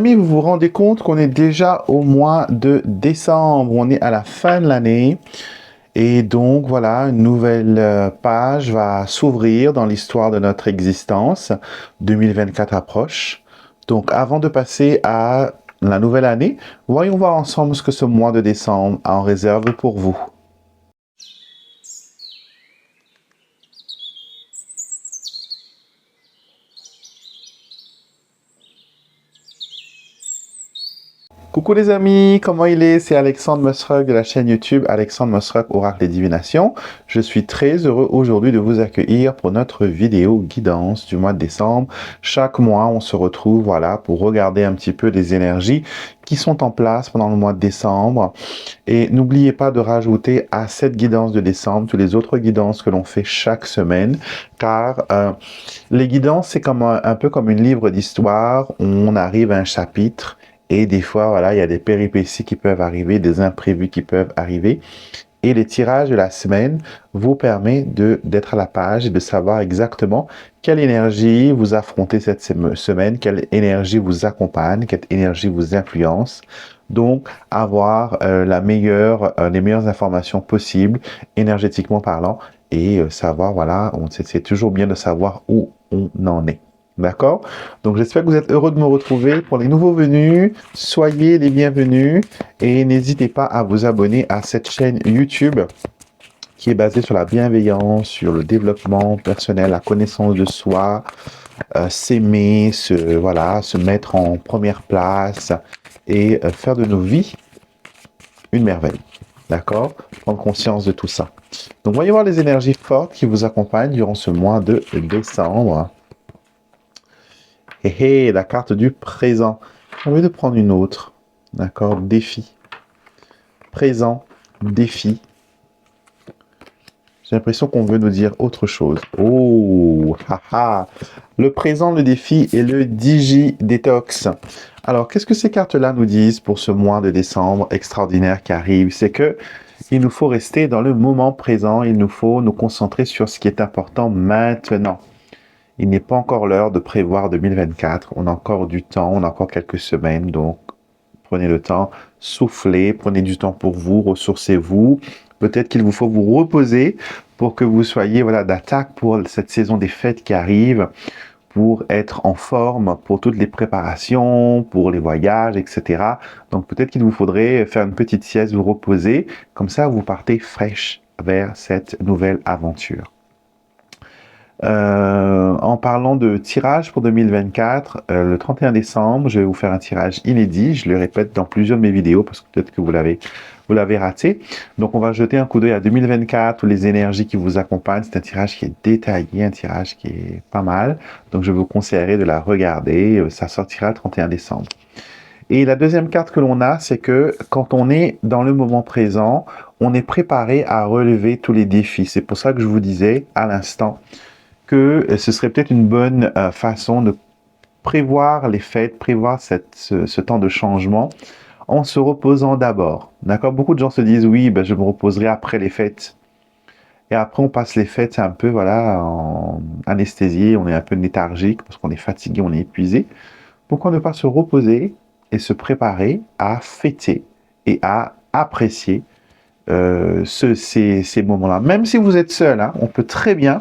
amis, vous vous rendez compte qu'on est déjà au mois de décembre, on est à la fin de l'année et donc voilà, une nouvelle page va s'ouvrir dans l'histoire de notre existence. 2024 approche. Donc avant de passer à la nouvelle année, voyons voir ensemble ce que ce mois de décembre a en réserve pour vous. Coucou les amis, comment il est? C'est Alexandre Mosruck de la chaîne YouTube Alexandre Mosruck Oracle et Divination. Je suis très heureux aujourd'hui de vous accueillir pour notre vidéo guidance du mois de décembre. Chaque mois, on se retrouve voilà, pour regarder un petit peu les énergies qui sont en place pendant le mois de décembre. Et n'oubliez pas de rajouter à cette guidance de décembre toutes les autres guidances que l'on fait chaque semaine, car les guidances, c'est comme un peu comme une livre d'histoire. On arrive à un chapitre et des fois, voilà, il y a des péripéties qui peuvent arriver, des imprévus qui peuvent arriver. Et les tirages de la semaine vous permet d'être à la page et de savoir exactement quelle énergie vous affrontez cette semaine, quelle énergie vous accompagne, quelle énergie vous influence. Donc, avoir les meilleures informations possibles, énergétiquement parlant, et savoir, voilà, c'est toujours bien de savoir où on en est. D'accord? Donc, j'espère que vous êtes heureux de me retrouver. Pour les nouveaux venus, soyez les bienvenus et n'hésitez pas à vous abonner à cette chaîne YouTube qui est basée sur la bienveillance, sur le développement personnel, la connaissance de soi, s'aimer, voilà, se mettre en première place et faire de nos vies une merveille. D'accord? Prendre conscience de tout ça. Donc, voyons voir les énergies fortes qui vous accompagnent durant ce mois de décembre. Et la carte du présent. J'ai envie de prendre une autre. D'accord? Défi. Présent, défi. J'ai l'impression qu'on veut nous dire autre chose. Oh, haha. Le présent, le défi et le Digi-détox. Alors, qu'est-ce que ces cartes-là nous disent pour ce mois de décembre extraordinaire qui arrive? C'est que il nous faut rester dans le moment présent. Il nous faut nous concentrer sur ce qui est important maintenant. Il n'est pas encore l'heure de prévoir 2024. On a encore du temps, on a encore quelques semaines. Donc, prenez le temps, soufflez, prenez du temps pour vous, ressourcez-vous. Peut-être qu'il vous faut vous reposer pour que vous soyez voilà, d'attaque pour cette saison des fêtes qui arrive, pour être en forme pour toutes les préparations, pour les voyages, etc. Donc, peut-être qu'il vous faudrait faire une petite sieste, vous reposer. Comme ça, vous partez fraîche vers cette nouvelle aventure. En parlant de tirage pour 2024, le 31 décembre, je vais vous faire un tirage inédit. Je le répète dans plusieurs de mes vidéos parce que peut-être que vous l'avez raté. Donc, on va jeter un coup d'œil à 2024, ou les énergies qui vous accompagnent. C'est un tirage qui est détaillé, un tirage qui est pas mal. Donc, je vous conseillerais de la regarder. Ça sortira le 31 décembre. Et la deuxième carte que l'on a, c'est que quand on est dans le moment présent, on est préparé à relever tous les défis. C'est pour ça que je vous disais à l'instant que ce serait peut-être une bonne façon de prévoir les fêtes, prévoir ce temps de changement en se reposant d'abord. D'accord? Beaucoup de gens se disent, oui, ben, je me reposerai après les fêtes. Et après, on passe les fêtes, c'est un peu, voilà, en anesthésie, on est un peu léthargique parce qu'on est fatigué, on est épuisé. Pourquoi ne pas se reposer et se préparer à fêter et à apprécier ces moments-là? Même si vous êtes seul, hein, on peut très bien.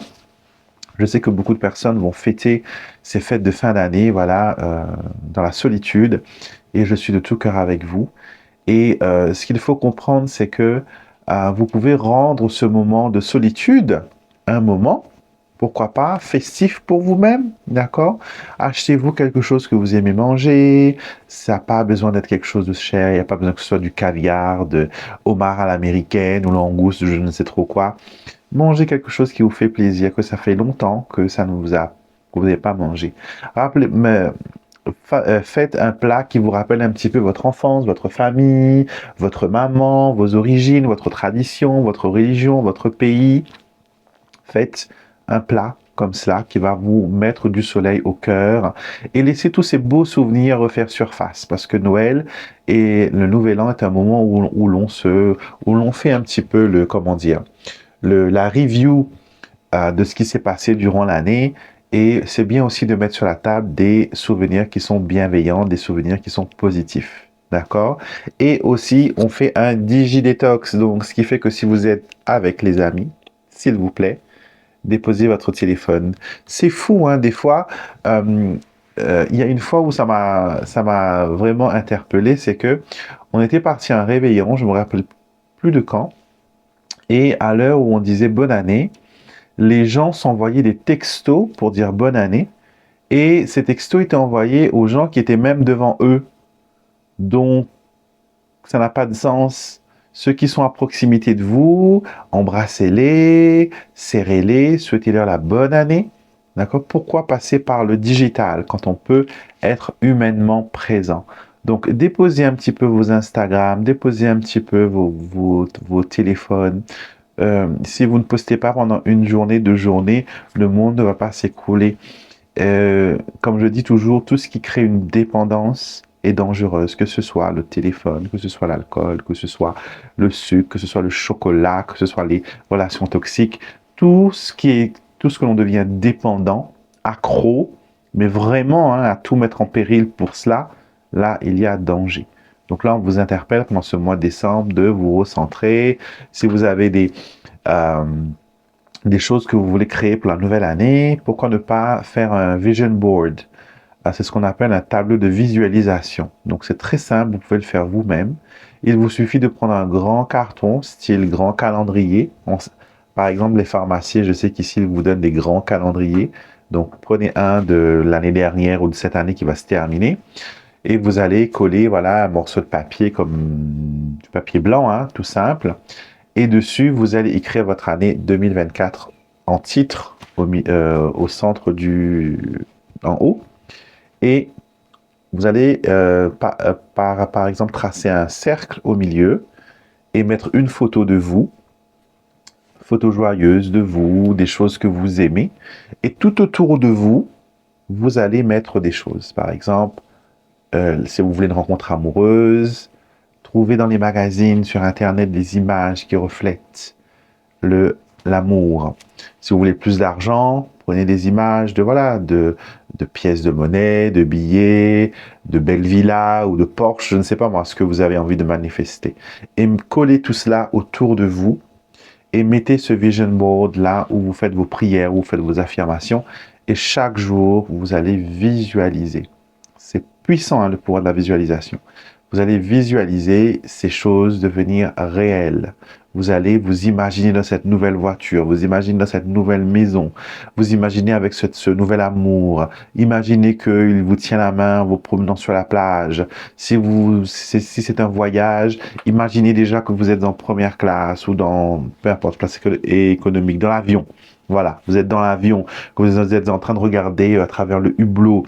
Je sais que beaucoup de personnes vont fêter ces fêtes de fin d'année, voilà, dans la solitude. Et je suis de tout cœur avec vous. Et ce qu'il faut comprendre, c'est que vous pouvez rendre ce moment de solitude un moment, pourquoi pas, festif pour vous-même, d'accord? Achetez-vous quelque chose que vous aimez manger. Ça n'a pas besoin d'être quelque chose de cher. Il n'y a pas besoin que ce soit du caviar, de homard à l'américaine ou langouste, je ne sais trop quoi. Mangez quelque chose qui vous fait plaisir, que ça fait longtemps que ça ne vous a, que vous n'avez pas mangé. Faites un plat qui vous rappelle un petit peu votre enfance, votre famille, votre maman, vos origines, votre tradition, votre religion, votre pays. Faites un plat comme cela qui va vous mettre du soleil au cœur et laissez tous ces beaux souvenirs refaire surface, parce que Noël et le Nouvel An est un moment où l'on fait un petit peu la review de ce qui s'est passé durant l'année Et c'est bien aussi de mettre sur la table des souvenirs qui sont bienveillants, des souvenirs qui sont positifs. D'accord? Et aussi, on fait un digi-détox. Donc, ce qui fait que si vous êtes avec les amis, s'il vous plaît, déposez votre téléphone. C'est fou, hein, des fois. Il y a une fois où ça m'a vraiment interpellé, c'est que on était parti à un réveillon, je me rappelle plus de quand, et à l'heure où on disait bonne année, les gens s'envoyaient des textos pour dire bonne année, et ces textos étaient envoyés aux gens qui étaient même devant eux. Donc, ça n'a pas de sens. Ceux qui sont à proximité de vous, embrassez-les, serrez-les, souhaitez-leur la bonne année. D'accord? Pourquoi passer par le digital quand on peut être humainement présent? Donc, déposez un petit peu vos Instagram, déposez un petit peu vos téléphones. Si vous ne postez pas pendant une journée, 2 journées, le monde ne va pas s'écrouler. Comme je dis toujours, tout ce qui crée une dépendance est dangereuse, que ce soit le téléphone, que ce soit l'alcool, que ce soit le sucre, que ce soit le chocolat, que ce soit les relations toxiques, tout ce que l'on devient dépendant, accro, mais vraiment hein, à tout mettre en péril pour cela, là, il y a danger. Donc là, on vous interpelle pendant ce mois de décembre de vous recentrer. Si vous avez des choses que vous voulez créer pour la nouvelle année, pourquoi ne pas faire un vision board? C'est ce qu'on appelle un tableau de visualisation. Donc c'est très simple, vous pouvez le faire vous-même. Il vous suffit de prendre un grand carton, style grand calendrier. Par exemple, les pharmaciens, je sais qu'ici, ils vous donnent des grands calendriers. Donc prenez un de l'année dernière ou de cette année qui va se terminer. Et vous allez coller voilà, un morceau de papier comme du papier blanc, hein, tout simple. Et dessus, vous allez écrire votre année 2024 en titre au centre en haut. Et vous allez, par exemple, tracer un cercle au milieu et mettre une photo de vous, photo joyeuse de vous, des choses que vous aimez. Et tout autour de vous, vous allez mettre des choses. Par exemple, si vous voulez une rencontre amoureuse, trouvez dans les magazines sur Internet des images qui reflètent l'amour. Si vous voulez plus d'argent, prenez des images de pièces de monnaie, de billets, de belles villas ou de Porsche, je ne sais pas moi, ce que vous avez envie de manifester. Et collez tout cela autour de vous et mettez ce vision board là où vous faites vos prières, où vous faites vos affirmations et chaque jour, vous allez visualiser. C'est puissant hein, le pouvoir de la visualisation. Vous allez visualiser ces choses devenir réelles. Vous allez vous imaginer dans cette nouvelle voiture, vous imaginez dans cette nouvelle maison, vous imaginez avec ce nouvel amour, imaginez qu'il vous tient la main en vous promenant sur la plage. Si c'est un voyage, imaginez déjà que vous êtes en première classe ou dans, peu importe, place économique, dans l'avion. Voilà, vous êtes dans l'avion, que vous êtes en train de regarder à travers le hublot,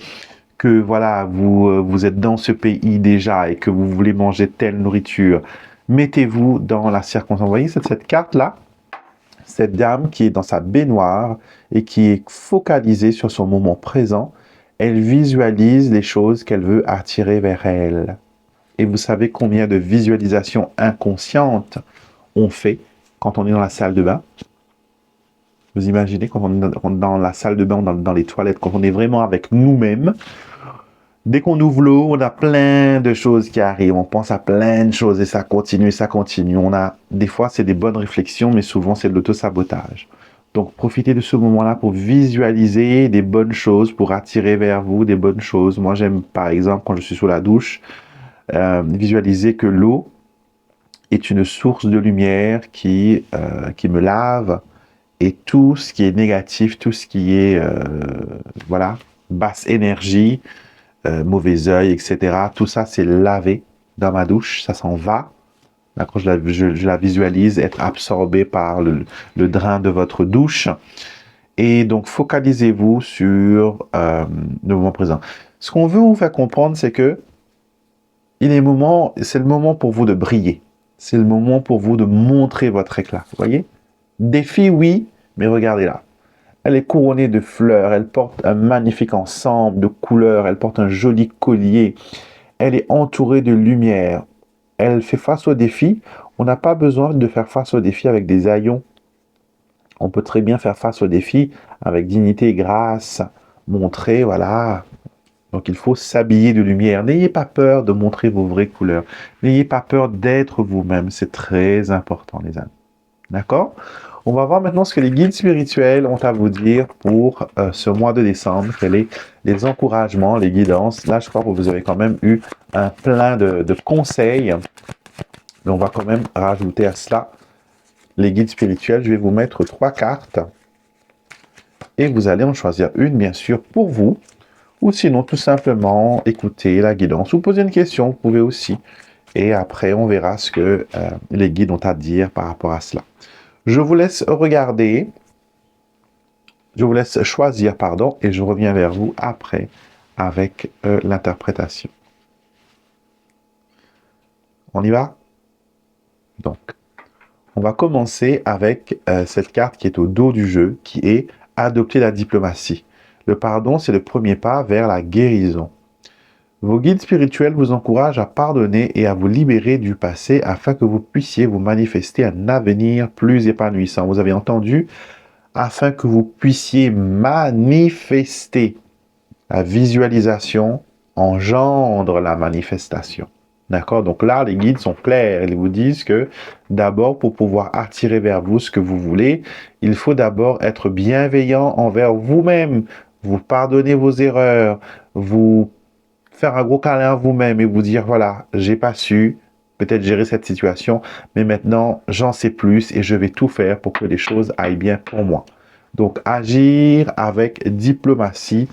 que voilà, vous êtes dans ce pays déjà et que vous voulez manger telle nourriture, mettez-vous dans la circonstance. Vous voyez cette carte-là, cette dame qui est dans sa baignoire et qui est focalisée sur son moment présent, elle visualise les choses qu'elle veut attirer vers elle. Et vous savez combien de visualisations inconscientes on fait quand on est dans la salle de bain? Vous imaginez quand on est dans la salle de bain, dans les toilettes, quand on est vraiment avec nous-mêmes, dès qu'on ouvre l'eau, on a plein de choses qui arrivent. On pense à plein de choses et ça continue, ça continue. Des fois, c'est des bonnes réflexions, mais souvent, c'est de l'auto-sabotage. Donc, profitez de ce moment-là pour visualiser des bonnes choses, pour attirer vers vous des bonnes choses. Moi, j'aime, par exemple, quand je suis sous la douche, visualiser que l'eau est une source de lumière qui me lave et tout ce qui est négatif, tout ce qui est, voilà, basse énergie, mauvais œil, etc. Tout ça, c'est lavé dans ma douche, ça s'en va. D'accord, je la visualise être absorbée par le drain de votre douche. Et donc, focalisez-vous sur le moment présent. Ce qu'on veut vous faire comprendre, c'est que c'est le moment pour vous de briller. C'est le moment pour vous de montrer votre éclat. Vous voyez? Défi, oui, mais regardez là. Elle est couronnée de fleurs, elle porte un magnifique ensemble de couleurs, elle porte un joli collier, elle est entourée de lumière. Elle fait face au défi. On n'a pas besoin de faire face au défi avec des haillons. On peut très bien faire face au défi avec dignité et grâce, montrer, voilà. Donc il faut s'habiller de lumière. N'ayez pas peur de montrer vos vraies couleurs. N'ayez pas peur d'être vous-même. C'est très important, les amis. D'accord? On va voir maintenant ce que les guides spirituels ont à vous dire pour ce mois de décembre. Quels sont les encouragements, les guidances. Là, je crois que vous avez quand même eu un plein de conseils. Mais on va quand même rajouter à cela les guides spirituels. Je vais vous mettre 3 cartes. Et vous allez en choisir une, bien sûr, pour vous. Ou sinon, tout simplement, écouter la guidance. Ou poser une question, vous pouvez aussi. Et après, on verra ce que les guides ont à dire par rapport à cela. Je vous laisse regarder. Je vous laisse choisir, pardon. Et je reviens vers vous après avec l'interprétation. On y va? Donc, on va commencer avec cette carte qui est au dos du jeu, qui est « Adopter la diplomatie ». Le pardon, c'est le premier pas vers la guérison. Vos guides spirituels vous encouragent à pardonner et à vous libérer du passé afin que vous puissiez vous manifester un avenir plus épanouissant. Vous avez entendu? Afin que vous puissiez manifester. La visualisation engendre la manifestation. D'accord? Donc là, les guides sont clairs. Ils vous disent que d'abord, pour pouvoir attirer vers vous ce que vous voulez, il faut d'abord être bienveillant envers vous-même. Vous pardonner vos erreurs, vous faire un gros câlin à vous-même et vous dire, voilà, j'ai pas su peut-être gérer cette situation, mais maintenant, j'en sais plus et je vais tout faire pour que les choses aillent bien pour moi. Donc, agir avec diplomatie,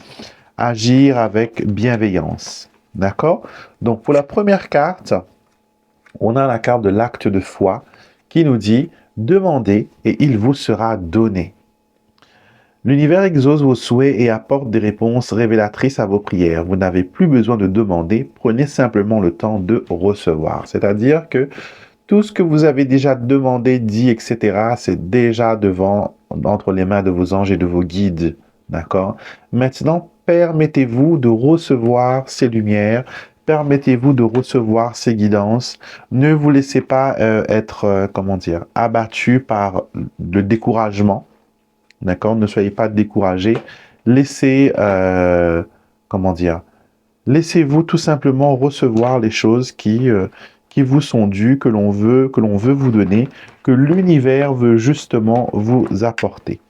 agir avec bienveillance. D'accord? Donc, pour la première carte, on a la carte de l'acte de foi qui nous dit « Demandez et il vous sera donné ». L'univers exauce vos souhaits et apporte des réponses révélatrices à vos prières. Vous n'avez plus besoin de demander, prenez simplement le temps de recevoir. C'est-à-dire que tout ce que vous avez déjà demandé, dit, etc., c'est déjà devant, entre les mains de vos anges et de vos guides. D'accord? Maintenant, permettez-vous de recevoir ces lumières, permettez-vous de recevoir ces guidances. Ne vous laissez pas être, comment dire, abattu par le découragement. D'accord? Ne soyez pas découragés. Laissez, comment dire, laissez-vous tout simplement recevoir les choses qui vous sont dues, que l'on veut vous donner, que l'univers veut justement vous apporter.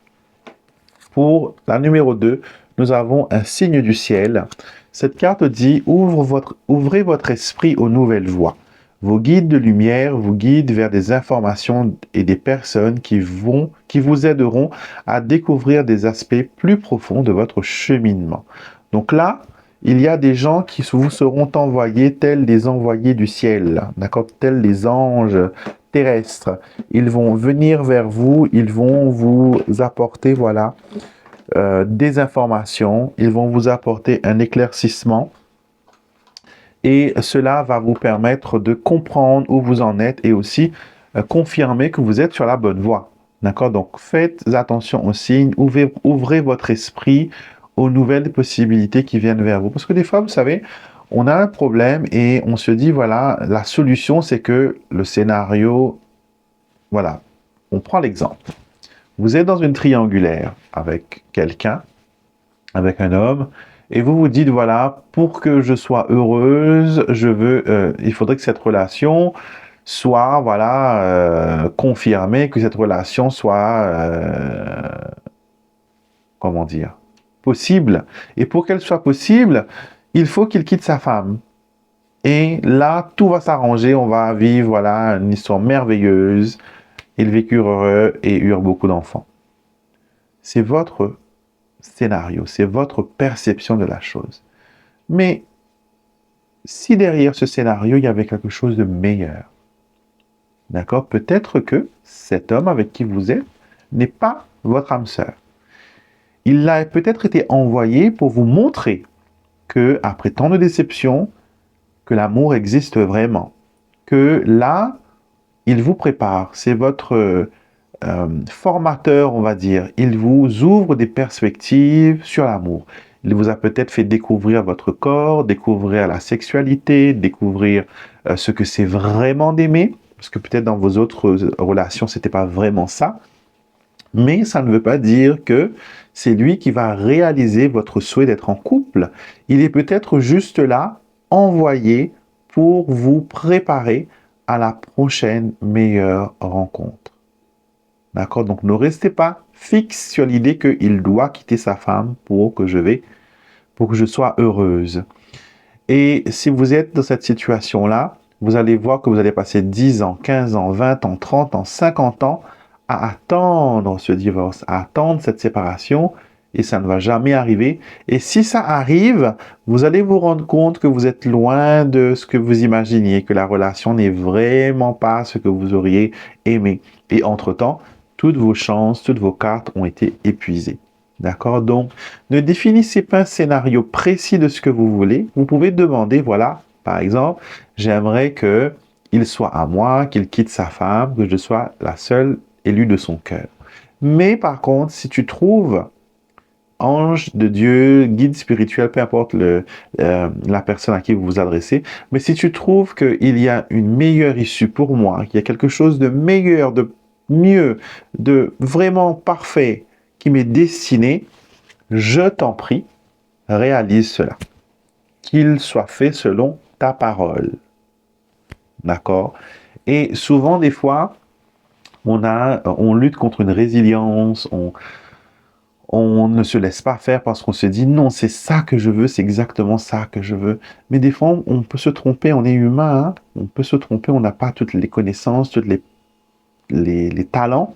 Pour la numéro 2, nous avons un signe du ciel. Cette carte dit « Ouvrez votre esprit aux nouvelles voies ». Vos guides de lumière vous guident vers des informations et des personnes qui vous aideront à découvrir des aspects plus profonds de votre cheminement. Donc là, il y a des gens qui vous seront envoyés tels des envoyés du ciel, d'accord, tels des anges terrestres. Ils vont venir vers vous, ils vont vous apporter, voilà, des informations, ils vont vous apporter un éclaircissement. Et cela va vous permettre de comprendre où vous en êtes et aussi confirmer que vous êtes sur la bonne voie. D'accord? Donc, faites attention aux signes, ouvrez votre esprit aux nouvelles possibilités qui viennent vers vous. Parce que des fois, vous savez, on a un problème et on se dit, voilà, la solution, c'est que le scénario, voilà, on prend l'exemple. Vous êtes dans une triangulaire avec quelqu'un, avec un homme, et vous vous dites, voilà, pour que je sois heureuse, il faudrait que cette relation soit, voilà, confirmée, que cette relation soit, comment dire, possible. Et pour qu'elle soit possible, il faut qu'il quitte sa femme. Et là, tout va s'arranger, on va vivre, voilà, une histoire merveilleuse. Ils vécurent heureux et eurent beaucoup d'enfants. C'est votre scénario, c'est votre perception de la chose. Mais si derrière ce scénario, il y avait quelque chose de meilleur, d'accord? Peut-être que cet homme avec qui vous êtes n'est pas votre âme sœur. Il a peut-être été envoyé pour vous montrer que, après tant de déceptions, que l'amour existe vraiment. Que là, il vous prépare. C'est votre formateur, on va dire. Il vous ouvre des perspectives sur l'amour. Il vous a peut-être fait découvrir votre corps, découvrir la sexualité, découvrir ce que c'est vraiment d'aimer. Parce que peut-être dans vos autres relations, c'était pas vraiment ça. Mais ça ne veut pas dire que c'est lui qui va réaliser votre souhait d'être en couple. Il est peut-être juste là, envoyé pour vous préparer à la prochaine meilleure rencontre. D'accord? Donc ne restez pas fixe sur l'idée qu'il doit quitter sa femme pour que je sois heureuse. Et si vous êtes dans cette situation-là, vous allez voir que vous allez passer 10 ans, 15 ans, 20 ans, 30 ans, 50 ans à attendre ce divorce, à attendre cette séparation, et ça ne va jamais arriver. Et si ça arrive, vous allez vous rendre compte que vous êtes loin de ce que vous imaginiez, que la relation n'est vraiment pas ce que vous auriez aimé. Et entre-temps, toutes vos chances, toutes vos cartes ont été épuisées. D'accord? Donc, ne définissez pas un scénario précis de ce que vous voulez. Vous pouvez demander, voilà, par exemple, j'aimerais qu'il soit à moi, qu'il quitte sa femme, que je sois la seule élue de son cœur. Mais par contre, si tu trouves ange de Dieu, guide spirituel, peu importe la personne à qui vous vous adressez, mais si tu trouves qu'il y a une meilleure issue pour moi, qu'il y a quelque chose de meilleur, de mieux, de vraiment parfait qui m'est destiné, je t'en prie, réalise cela. Qu'il soit fait selon ta parole. D'accord? Et souvent, des fois, on lutte contre une résilience, on ne se laisse pas faire parce qu'on se dit non, c'est ça que je veux, c'est exactement ça que je veux. Mais des fois, on peut se tromper, on est humain, hein? On peut se tromper, on n'a pas toutes les connaissances, tous les talents.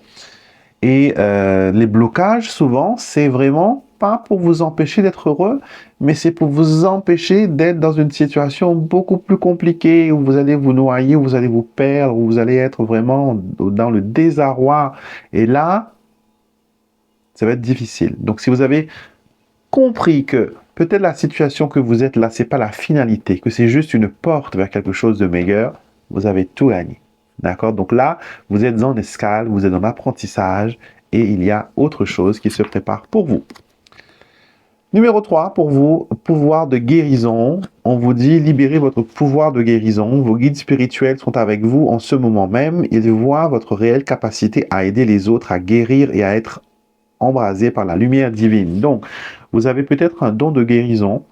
Et les blocages, souvent, c'est vraiment pas pour vous empêcher d'être heureux, mais c'est pour vous empêcher d'être dans une situation beaucoup plus compliquée, où vous allez vous noyer, où vous allez vous perdre, où vous allez être vraiment dans le désarroi. Et là, ça va être difficile. Donc, si vous avez compris que peut-être la situation que vous êtes là, c'est pas la finalité, que c'est juste une porte vers quelque chose de meilleur, vous avez tout gagné. D'accord? Donc là, vous êtes en escale, vous êtes en apprentissage et il y a autre chose qui se prépare pour vous. Numéro 3, pour vous, pouvoir de guérison. On vous dit, libérez votre pouvoir de guérison. Vos guides spirituels sont avec vous en ce moment même. Ils voient votre réelle capacité à aider les autres à guérir et à être embrasés par la lumière divine. Donc, vous avez peut-être un don de guérison.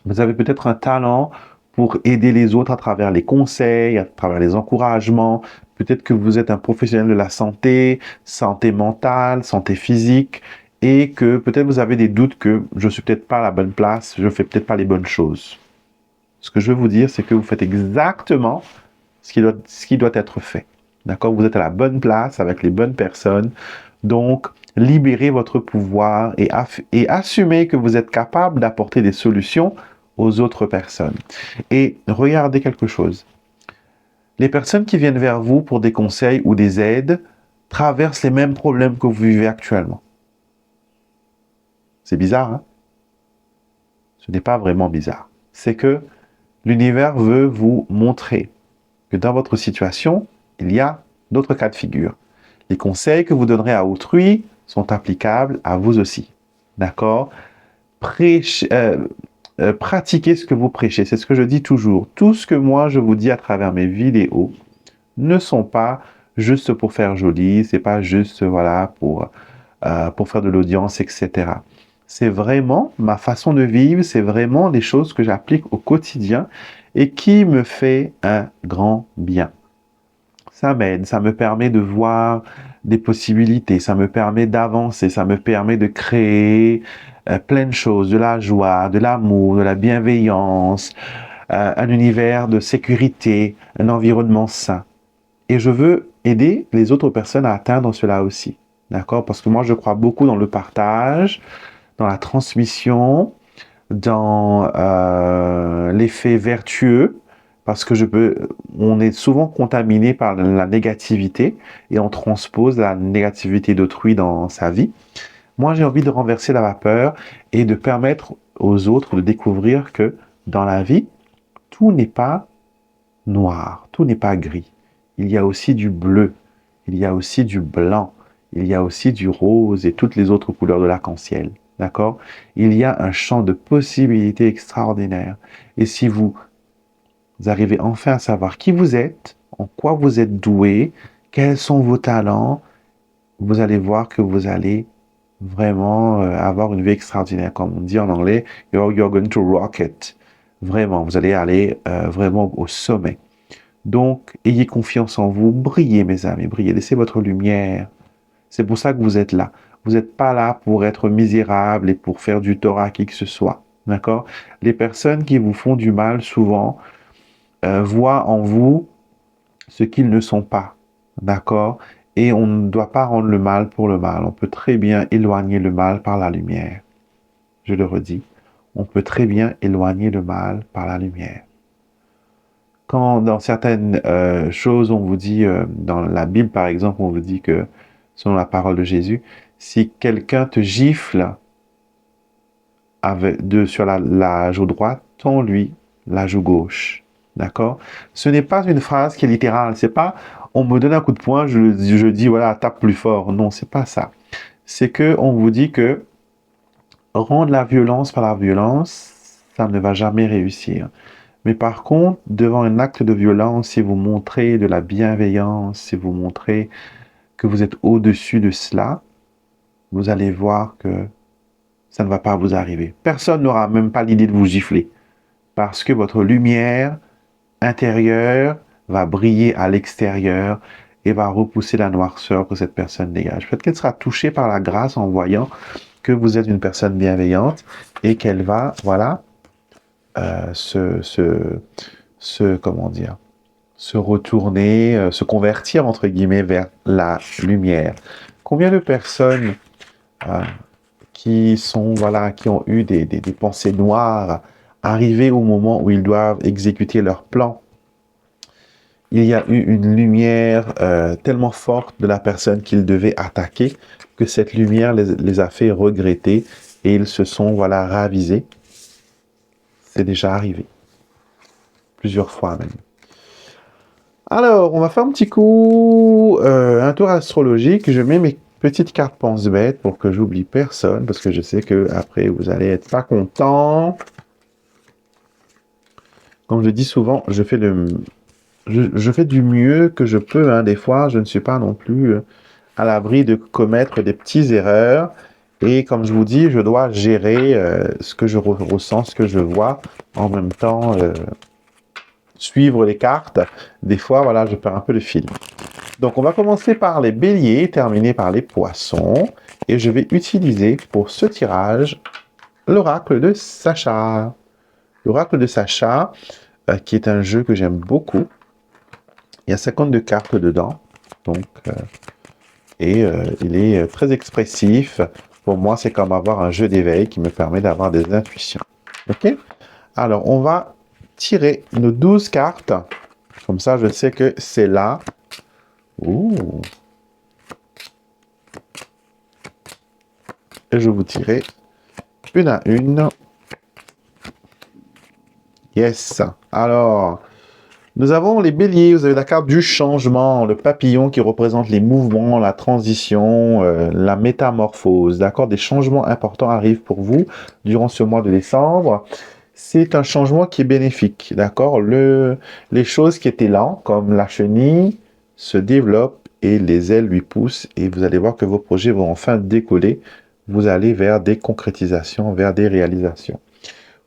Vous avez peut-être un talent pour aider les autres à travers les conseils, à travers les encouragements. Peut-être que vous êtes un professionnel de la santé, santé mentale, santé physique, et que peut-être vous avez des doutes que je ne suis peut-être pas à la bonne place, je ne fais peut-être pas les bonnes choses. Ce que je veux vous dire, c'est que vous faites exactement ce qui doit être fait. D'accord? Vous êtes à la bonne place avec les bonnes personnes. Donc, libérez votre pouvoir et assumez que vous êtes capable d'apporter des solutions aux autres personnes. Et regardez quelque chose. Les personnes qui viennent vers vous pour des conseils ou des aides traversent les mêmes problèmes que vous vivez actuellement. C'est bizarre, hein? Ce n'est pas vraiment bizarre. C'est que l'univers veut vous montrer que dans votre situation, il y a d'autres cas de figure. Les conseils que vous donnerez à autrui sont applicables à vous aussi. D'accord? Pratiquez ce que vous prêchez. C'est ce que je dis toujours. Tout ce que moi je vous dis à travers mes vidéos ne sont pas juste pour faire joli, c'est pas juste voilà pour faire de l'audience, etc. C'est vraiment ma façon de vivre, c'est vraiment les choses que j'applique au quotidien et qui me fait un grand bien. Ça m'aide, ça me permet de voir des possibilités, ça me permet d'avancer, ça me permet de créer plein de choses, de la joie, de l'amour, de la bienveillance, un univers de sécurité, un environnement sain. Et je veux aider les autres personnes à atteindre cela aussi. D'accord? Parce que moi, je crois beaucoup dans le partage, dans la transmission, dans l'effet vertueux, parce que on est souvent contaminé par la négativité et on transpose la négativité d'autrui dans sa vie. Moi, j'ai envie de renverser la vapeur et de permettre aux autres de découvrir que dans la vie, tout n'est pas noir, tout n'est pas gris. Il y a aussi du bleu, il y a aussi du blanc, il y a aussi du rose et toutes les autres couleurs de l'arc-en-ciel. D'accord? Il y a un champ de possibilités extraordinaires. Et si vous arrivez enfin à savoir qui vous êtes, en quoi vous êtes doué, quels sont vos talents, vous allez voir que vous allez vraiment avoir une vie extraordinaire. Comme on dit en anglais, you're going to rock it. Vraiment, vous allez aller vraiment au sommet. Donc, ayez confiance en vous, brillez mes amis, brillez, laissez votre lumière. C'est pour ça que vous êtes là. Vous n'êtes pas là pour être misérable et pour faire du tort à qui que ce soit. D'accord? Les personnes qui vous font du mal, souvent, voient en vous ce qu'ils ne sont pas. D'accord? Et on ne doit pas rendre le mal pour le mal. On peut très bien éloigner le mal par la lumière. Je le redis. On peut très bien éloigner le mal par la lumière. Quand dans certaines choses, on vous dit, dans la Bible par exemple, on vous dit que, selon la parole de Jésus, si quelqu'un te gifle sur la joue droite, tends-lui la joue gauche. D'accord? Ce n'est pas une phrase qui est littérale. C'est pas on me donne un coup de poing, je dis voilà, tape plus fort. Non, c'est pas ça. C'est que on vous dit que rendre la violence par la violence, ça ne va jamais réussir. Mais par contre, devant un acte de violence, si vous montrez de la bienveillance, si vous montrez que vous êtes au-dessus de cela, vous allez voir que ça ne va pas vous arriver. Personne n'aura même pas l'idée de vous gifler parce que votre lumière intérieure va briller à l'extérieur et va repousser la noirceur que cette personne dégage. Peut-être qu'elle sera touchée par la grâce en voyant que vous êtes une personne bienveillante et qu'elle va, voilà, comment dire, se retourner, se convertir, entre guillemets, vers la lumière. Combien de personnes qui sont, voilà, qui ont eu des pensées noires, arrivées au moment où ils doivent exécuter leur plan, il y a eu une lumière tellement forte de la personne qu'ils devaient attaquer que cette lumière les a fait regretter et ils se sont, voilà, ravisés. C'est déjà arrivé. Plusieurs fois même. Alors, on va faire un petit coup, un tour astrologique. Je mets mes petites cartes pense-bête pour que j'oublie personne, parce que je sais que après vous allez être pas content. Comme je dis souvent, je fais du mieux que je peux. Hein. Des fois, je ne suis pas non plus à l'abri de commettre des petites erreurs. Et comme je vous dis, je dois gérer ce que je ressens, ce que je vois, en même temps suivre les cartes. Des fois, voilà, je perds un peu le fil. Donc, on va commencer par les béliers, terminer par les poissons. Et je vais utiliser pour ce tirage l'oracle de Sacha. L'oracle de Sacha, qui est un jeu que j'aime beaucoup. Il y a 52 cartes dedans. Donc, il est très expressif. Pour moi, c'est comme avoir un jeu d'éveil qui me permet d'avoir des intuitions. OK? Alors, on va tirer nos 12 cartes. Comme ça, je sais que c'est là. Ouh. Et je vais vous tirer une à une. Yes. Alors, nous avons les béliers. Vous avez la carte du changement, le papillon qui représente les mouvements, la transition, la métamorphose. D'accord? Des changements importants arrivent pour vous durant ce mois de décembre. C'est un changement qui est bénéfique. D'accord? Les choses qui étaient lentes, comme la chenille, se développent et les ailes lui poussent. Et vous allez voir que vos projets vont enfin décoller. Vous allez vers des concrétisations, vers des réalisations.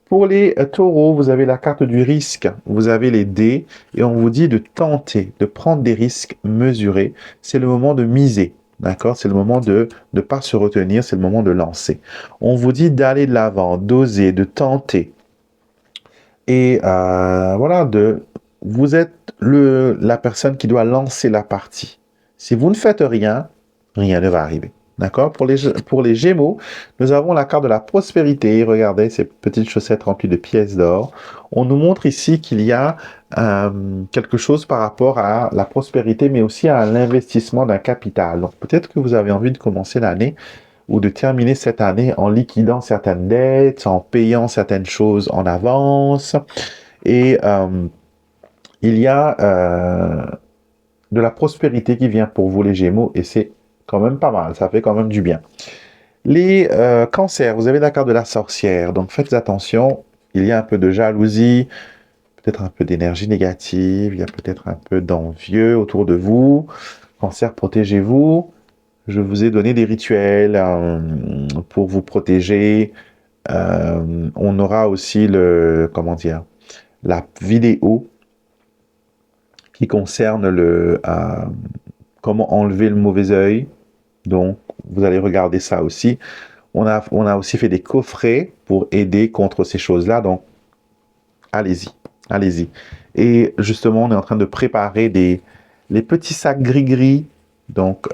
Pour les taureaux, vous avez la carte du risque, vous avez les dés, et on vous dit de tenter, de prendre des risques mesurés. C'est le moment de miser, d'accord? C'est le moment de ne pas se retenir, c'est le moment de lancer. On vous dit d'aller de l'avant, d'oser, de tenter. Et voilà, vous êtes la personne qui doit lancer la partie. Si vous ne faites rien, rien ne va arriver. D'accord? Pour les Gémeaux, nous avons la carte de la prospérité. Regardez ces petites chaussettes remplies de pièces d'or. On nous montre ici qu'il y a quelque chose par rapport à la prospérité, mais aussi à l'investissement d'un capital. Donc peut-être que vous avez envie de commencer l'année ou de terminer cette année en liquidant certaines dettes, en payant certaines choses en avance. Et il y a de la prospérité qui vient pour vous les Gémeaux et c'est quand même pas mal, ça fait quand même du bien. Les cancers, vous avez la carte de la sorcière, donc faites attention, il y a un peu de jalousie, peut-être un peu d'énergie négative, il y a peut-être un peu d'envieux autour de vous. Cancer, protégez-vous. Je vous ai donné des rituels pour vous protéger. On aura aussi comment dire, la vidéo qui concerne comment enlever le mauvais œil. Donc, vous allez regarder ça aussi. On a aussi fait des coffrets pour aider contre ces choses-là. Donc, allez-y, allez-y. Et justement, on est en train de préparer les petits sacs gris-gris. Donc,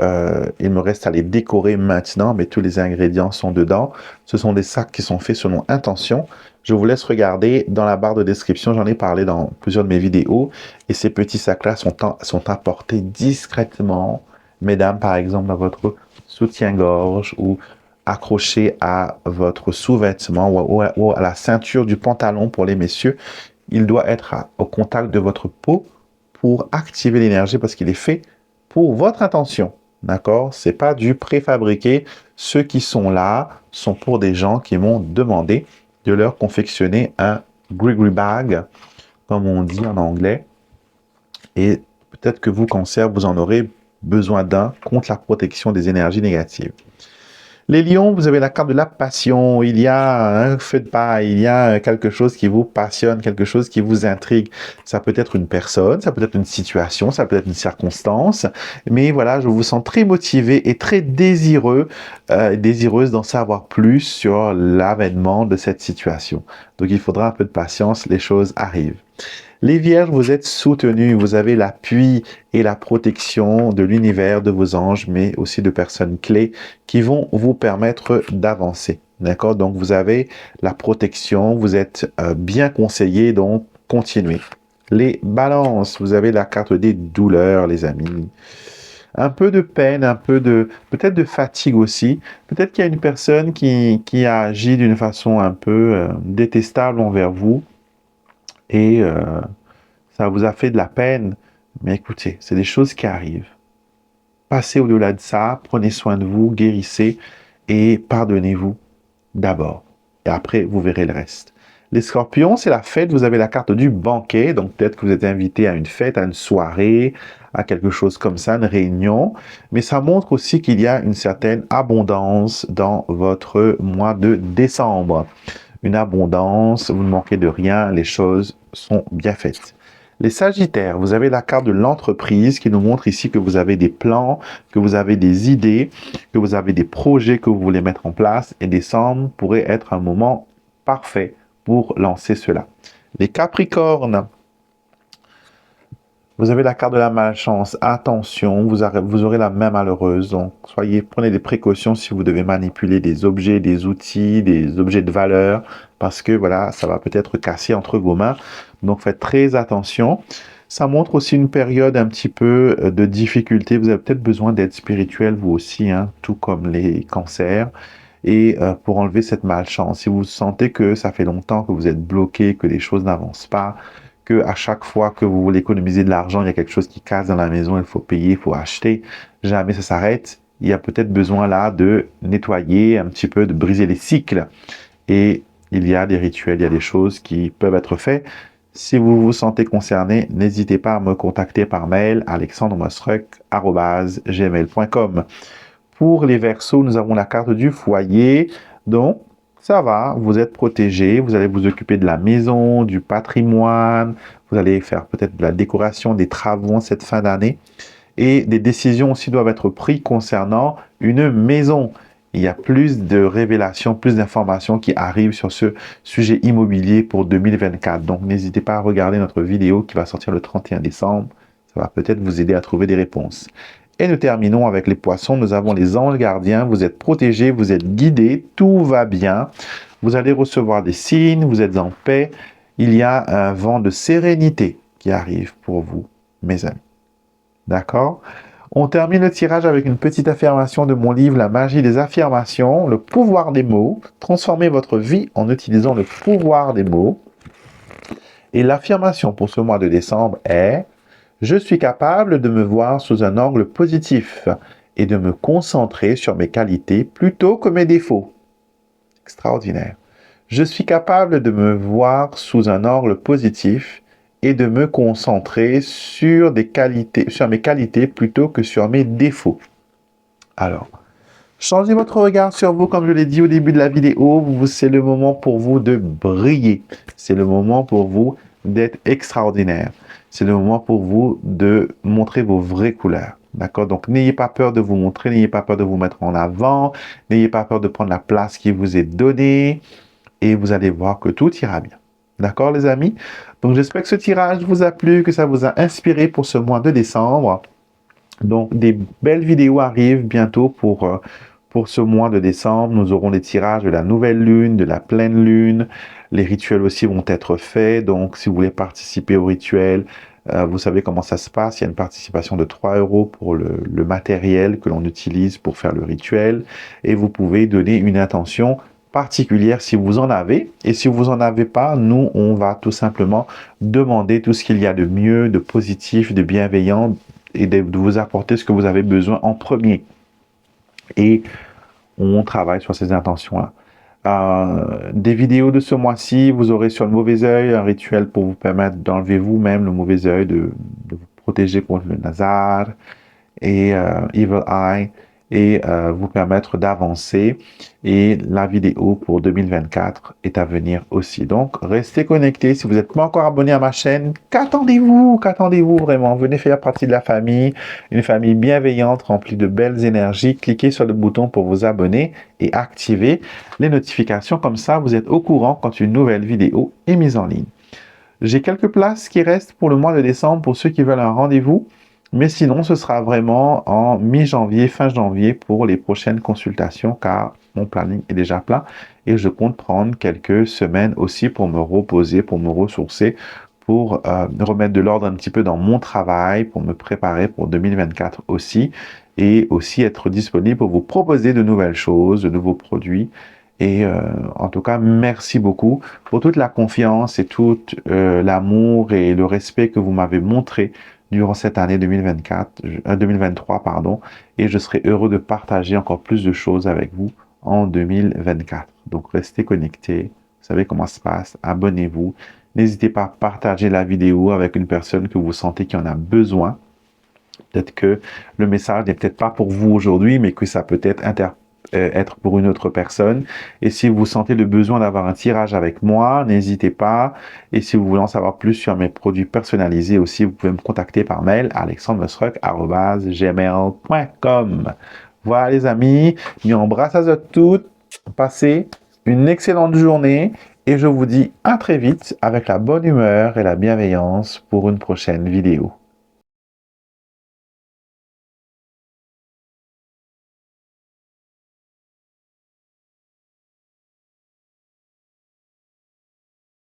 il me reste à les décorer maintenant, mais tous les ingrédients sont dedans. Ce sont des sacs qui sont faits selon intention. Je vous laisse regarder dans la barre de description. J'en ai parlé dans plusieurs de mes vidéos. Et ces petits sacs-là sont apportés discrètement. Mesdames, par exemple, dans votre soutien-gorge ou accroché à votre sous-vêtement ou à la ceinture du pantalon pour les messieurs. Il doit être au contact de votre peau pour activer l'énergie parce qu'il est fait pour votre intention. D'accord? C'est pas du préfabriqué. Ceux qui sont là sont pour des gens qui m'ont demandé de leur confectionner un Grigri bag, comme on dit en anglais. Et peut-être que vous, cancer, vous en aurez besoin d'un contre la protection des énergies négatives. Les lions, vous avez la carte de la passion. Il y a un feu de paille, il y a quelque chose qui vous passionne, quelque chose qui vous intrigue. Ça peut être une personne, ça peut être une situation, ça peut être une circonstance. Mais voilà, je vous sens très motivé et très désireux, désireuse d'en savoir plus sur l'avènement de cette situation. Donc il faudra un peu de patience, les choses arrivent. Les vierges, vous êtes soutenus, vous avez l'appui et la protection de l'univers, de vos anges, mais aussi de personnes clés qui vont vous permettre d'avancer. D'accord? Donc, vous avez la protection, vous êtes bien conseillé, donc continuez. Les balances, vous avez la carte des douleurs, les amis. Un peu de peine, peut-être de fatigue aussi. Peut-être qu'il y a une personne qui a agi d'une façon un peu détestable envers vous. Et ça vous a fait de la peine, mais écoutez, c'est des choses qui arrivent. Passez au-delà de ça, prenez soin de vous, guérissez et pardonnez-vous d'abord. Et après, vous verrez le reste. Les scorpions, c'est la fête, vous avez la carte du banquet, donc peut-être que vous êtes invité à une fête, à une soirée, à quelque chose comme ça, une réunion, mais ça montre aussi qu'il y a une certaine abondance dans votre mois de décembre. Une abondance, vous ne manquez de rien, les choses sont bien faites. Les Sagittaires, vous avez la carte de l'entreprise qui nous montre ici que vous avez des plans, que vous avez des idées, que vous avez des projets que vous voulez mettre en place et décembre pourrait être un moment parfait pour lancer cela. Les Capricornes, vous avez la carte de la malchance. Attention, vous aurez la main malheureuse. Donc, prenez des précautions si vous devez manipuler des objets, des outils, des objets de valeur, parce que voilà, ça va peut-être casser entre vos mains. Donc, faites très attention. Ça montre aussi une période un petit peu de difficulté. Vous avez peut-être besoin d'aide spirituelle, vous aussi, hein, tout comme les cancers. Et pour enlever cette malchance, si vous sentez que ça fait longtemps que vous êtes bloqué, que les choses n'avancent pas, que à chaque fois que vous voulez économiser de l'argent, il y a quelque chose qui casse dans la maison, il faut payer, il faut acheter, jamais ça s'arrête. Il y a peut-être besoin là de nettoyer un petit peu, de briser les cycles. Et il y a des rituels, il y a des choses qui peuvent être faites. Si vous vous sentez concerné, n'hésitez pas à me contacter par mail alexandremosruck@gmail.com. Pour les Verseaux, nous avons la carte du foyer. Donc, ça va, vous êtes protégé, vous allez vous occuper de la maison, du patrimoine, vous allez faire peut-être de la décoration, des travaux cette fin d'année. Et des décisions aussi doivent être prises concernant une maison. Il y a plus de révélations, plus d'informations qui arrivent sur ce sujet immobilier pour 2024. Donc, n'hésitez pas à regarder notre vidéo qui va sortir le 31 décembre. Ça va peut-être vous aider à trouver des réponses. Et nous terminons avec les poissons. Nous avons les anges gardiens. Vous êtes protégés, vous êtes guidés, tout va bien. Vous allez recevoir des signes, vous êtes en paix. Il y a un vent de sérénité qui arrive pour vous, mes amis. D'accord? On termine le tirage avec une petite affirmation de mon livre, La magie des affirmations, le pouvoir des mots. Transformez votre vie en utilisant le pouvoir des mots. Et l'affirmation pour ce mois de décembre est: je suis capable de me voir sous un angle positif et de me concentrer sur mes qualités plutôt que mes défauts. Extraordinaire. Je suis capable de me voir sous un angle positif et de me concentrer sur mes qualités plutôt que sur mes défauts. Alors, changez votre regard sur vous, comme je l'ai dit au début de la vidéo. C'est le moment pour vous de briller. C'est le moment pour vous d'être extraordinaire. C'est le moment pour vous de montrer vos vraies couleurs. D'accord? Donc, n'ayez pas peur de vous montrer, n'ayez pas peur de vous mettre en avant, n'ayez pas peur de prendre la place qui vous est donnée et vous allez voir que tout ira bien. D'accord, les amis? Donc, j'espère que ce tirage vous a plu, que ça vous a inspiré pour ce mois de décembre. Donc, des belles vidéos arrivent bientôt pour ce mois de décembre. Nous aurons les tirages de la nouvelle lune, de la pleine lune. Les rituels aussi vont être faits. Donc, si vous voulez participer au rituel, vous savez comment ça se passe. Il y a une participation de 3 € pour le matériel que l'on utilise pour faire le rituel. Et vous pouvez donner une intention particulière si vous en avez. Et si vous en avez pas, nous, on va tout simplement demander tout ce qu'il y a de mieux, de positif, de bienveillant et de vous apporter ce que vous avez besoin en premier. Et on travaille sur ces intentions-là. Des vidéos de ce mois-ci, vous aurez sur le mauvais œil un rituel pour vous permettre d'enlever vous-même le mauvais œil, de vous protéger contre le Nazar et Evil Eye et vous permettre d'avancer. Et la vidéo pour 2024 est à venir aussi. Donc, restez connectés. Si vous n'êtes pas encore abonné à ma chaîne, qu'attendez-vous? Qu'attendez-vous vraiment? Venez faire partie de la famille, une famille bienveillante, remplie de belles énergies. Cliquez sur le bouton pour vous abonner et activer les notifications. Comme ça, vous êtes au courant quand une nouvelle vidéo est mise en ligne. J'ai quelques places qui restent pour le mois de décembre pour ceux qui veulent un rendez-vous. Mais sinon, ce sera vraiment en mi-janvier, fin janvier pour les prochaines consultations car mon planning est déjà plein et je compte prendre quelques semaines aussi pour me reposer, pour me ressourcer, pour remettre de l'ordre un petit peu dans mon travail, pour me préparer pour 2024 aussi et aussi être disponible pour vous proposer de nouvelles choses, de nouveaux produits. Et en tout cas, merci beaucoup pour toute la confiance et tout l'amour et le respect que vous m'avez montré durant cette année 2023, pardon, et je serai heureux de partager encore plus de choses avec vous en 2024. Donc, restez connectés, vous savez comment ça se passe, abonnez-vous, n'hésitez pas à partager la vidéo avec une personne que vous sentez qui en a besoin. Peut-être que le message n'est peut-être pas pour vous aujourd'hui, mais que ça peut être pour une autre personne. Et si vous sentez le besoin d'avoir un tirage avec moi, n'hésitez pas. Et si vous voulez en savoir plus sur mes produits personnalisés aussi, vous pouvez me contacter par mail alexandremusruck@gmail.com. Voilà les amis, je embrasse à toutes, passez une excellente journée et je vous dis à très vite avec la bonne humeur et la bienveillance pour une prochaine vidéo.